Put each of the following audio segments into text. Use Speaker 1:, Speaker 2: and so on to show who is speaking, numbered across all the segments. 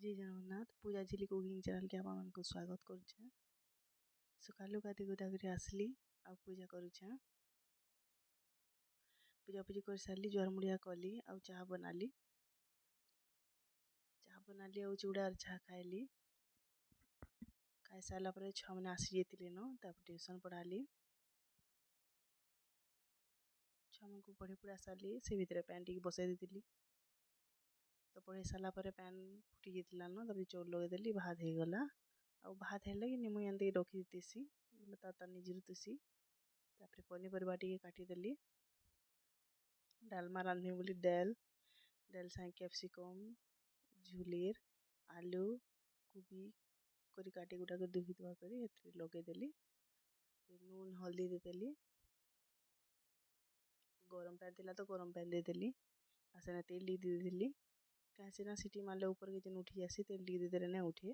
Speaker 1: जय जगन्नाथ पूजा झिली cooking channel के आपण मानक स्वागत करुचे। सकालू गाधी गुधा कर आसली आ पूजा करुचे। पूजा पूजी कर सारी ज्वार मुड़िया कली आ चाह बनाली आ चूड़ा चाह खाइली। खाई सारा पर छुआ मैंने आसी जाते न ट्यूशन पढ़ाली। छुआ मन को पढ़ी पुढ़ा सारी से भितर पैन टी बसई दी तो पढ़ी सारा पैन फुटी जाता न तब चौल लगेदेली भात हो गला। आ भात है कि मुझे एमती रखी देसी बोले ता निजी रुतुसी। तापर पनीपरिया टी काटिदेली डालमा रांधे बोली दाल सागे कैप्सिकम झुलीर आलू कोबी करी काटी गुटा कर दुही दुआ करी लगेदेली। नून हल्दी देदेली गरम पैन थिला तो गरम पैन देदेली आसने तेल देदेली कहीं ना सीटी मारले ऊपर के जेन उठी जासी तेल देदेले ना उठे।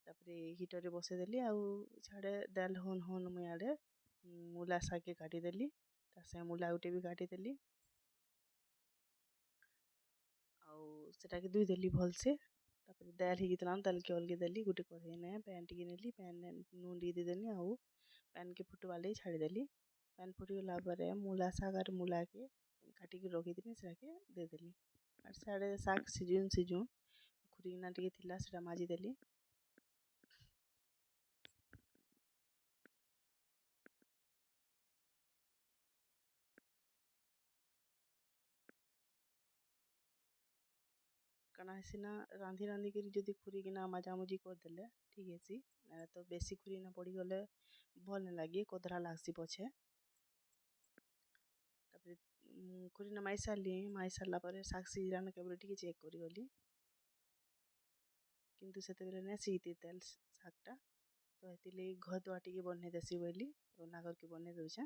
Speaker 1: तापरे हीटर बसईदेली आड़े दाल होन होन मुई आड़े मूला सागे काटिदेली तासे मूला गुटे भी काटिदेली आटा के दुई देली भलसे। तापर दाल ही दाल के अलगे देली गोटे कढ़ई ने पैन टी नेली पैन नून देदेली पैन के फुटवाले छाड़देली। पैन फुटीगला मूला शाग और मूला के काटिक रखी से देदेली और साड़े शाग सिजुन सिजुन खुरीना टी थिला से माजिदेली। कना हेसिना रांधि रांधि कर जदि खुरीकिना मजामुजी करदेले ठीक है तो बेसी खुरीना पड़ी गले भल नहीं लगे कोदरा लागसी पछे। तापर खुरीना माई सारा शाग सिझलान केवल टी चेक करी किंतु से नहीं सीते तेल शागटा तो ये घदुआ टी बन देसी बोली रना करके बन दूचे।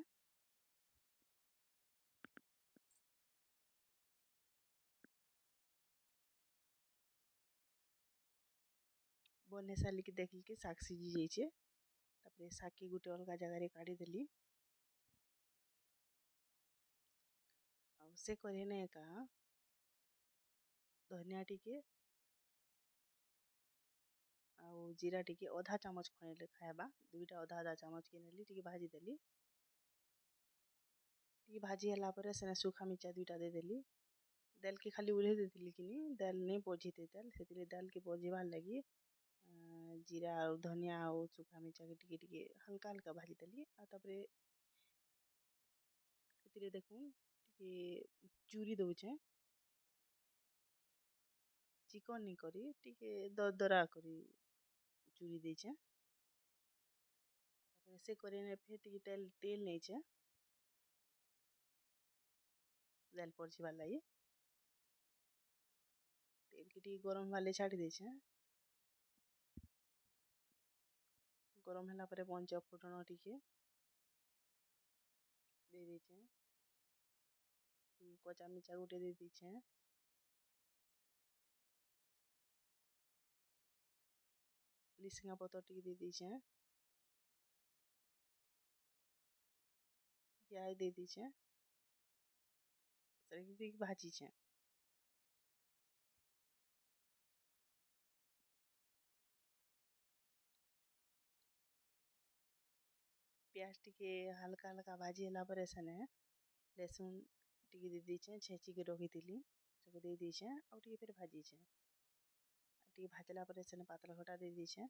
Speaker 1: बन सारे कि देखिल कि शाग सीझी जाइए तापर शाग की गोटे अलग जगार काढ़ीदेली से करे एका धनिया टिके आउ जीरा टिके अधा चामच खणेले खाएबा दुईटा अधा अधा चामच के नेली टिके भाजीदेली टिके भाजी हला पर सेना सुखा मिर्चा दुईटा देदेली। दाल के खाली उल्हे देदेली कि दाल नहीं पजीते दाल से दाल के पजीबार लगी जीरा और धनिया और सुखा मिर्चा के टिके टिके हल्का हल्का भाजीदेली तापर देखून टिके चूरी दौचे चिकन नहीं करी टिके दरदरा करी चूरी देचे। से करे फिर टिके तेल नहीं दाल पड़ीबार लगी तेल के टिके गरम वाले छाड़ी देचे। गरम है पंच फुटण टिके दे देचे कचा मिर्चा गोटे दे दीचे लिसिंगा पतर टिके दे दीचे प्याज दे दीचे भाजीचे। प्याज टिके हल्का हल्का भाजी है सेने लहसुन टिके दे दीचे छेचिक रखी दे दीचे और टिके फिर भाजीचे टिके भाजला सेने पातल घटा दे दीचे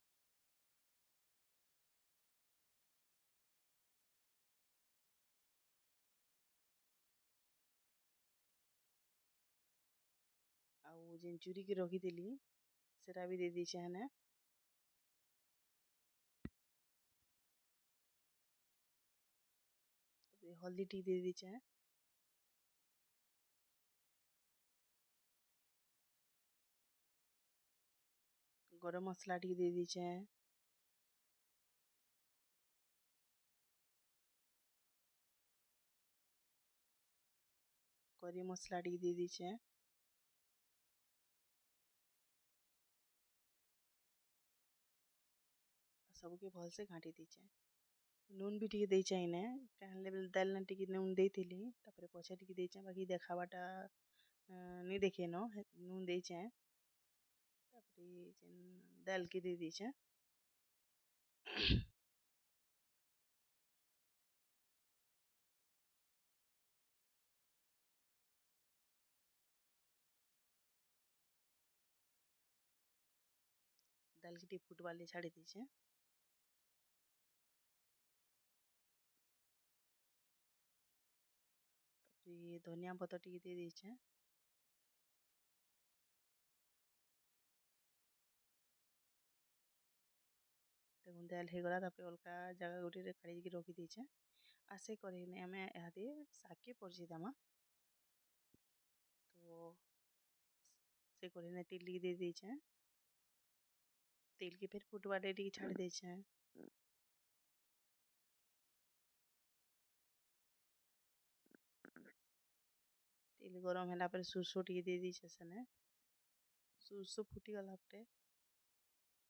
Speaker 1: आउ जेन चूरी के रखी सेटा भी दे दीचे हने हल्दी टी दे दीचे गरम मसला टी दे दीचे करी मसला टी दे दीचे सबके भल से घाटी दीचे। नून भी टिके देचे इने कहले दाल ना टिके नून देइथिली तापर पछे टिके देचे बाकी देखाबाटा नहीं देखे न नून देचे जेन दाल के दे दीछे। दाल के फुटवा ले छाड़ी दीछे। धनिया पत्र टी दे दीछे। देखो दाल हो गला अलग जगह गोटे काढ़ी रखी दीछे। आसे करें आम इहादे शाग के परजी देमा। तो से करें तेल दे दीछे। तेल के फिर फुटवा टी छाड़ दीछे। तेल गरम है पर सुरसो टी दे दीछे सेने। सुरसो फुटी गला परे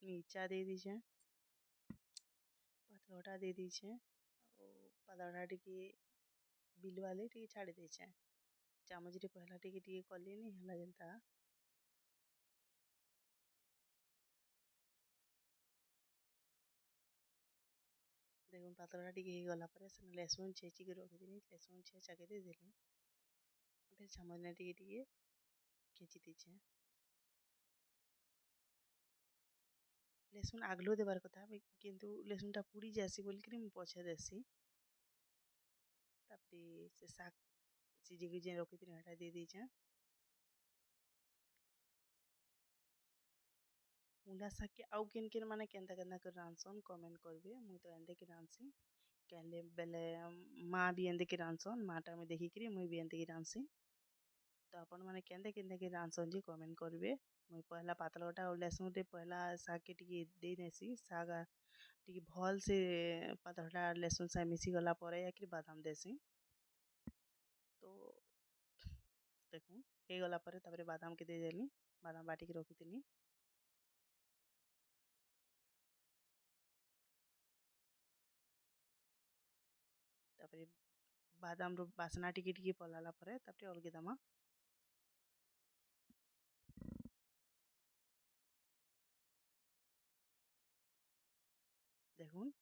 Speaker 1: मिर्चा दे दीछे। पातलघटा दे दीछे। पातलघटा टी बिलवाले टी छाड़ी दीछे। चामच रे पहला टी कलिनी हला जनता। देखो पातलघटा टी गला परे सेने लहसुन छेची के रखी देनी लहसुन छेचा के दे देली। फिर चामच ने टी खींची दीछे। लहसुन आगलो देवार कथा किंतु लहसुन टा पुड़ी जासी बोल कि पछे देसी। से शाग सीझे के जे रखी थी हटा दे दीछे। मुला शाग के आउ किन किन माने केंता केंता कर रांधसन कमेंट करबे। मुई तो एंदे के रांधसी कहले बेले माँ भी एंदे के रांधसन माटा में देखी करी मुई भी एंदे के रांधसी। तो अपन माने केंदे केंदे के रांधसन जी कमेंट करबे। मुई पहला पातलघटा और लहसुन रे पहला शाग के टी दे देसी शाग टी भल से पातलघटा लहसुन से मिसी गला परे या कि बादाम देसी। तो देखो हे गला परे तापरे बादाम के दे देली। बादाम बाटी के रखी थी। तापरे बादाम रो बासना टिके पलाला परे तापरे अलगे दमा। देखुन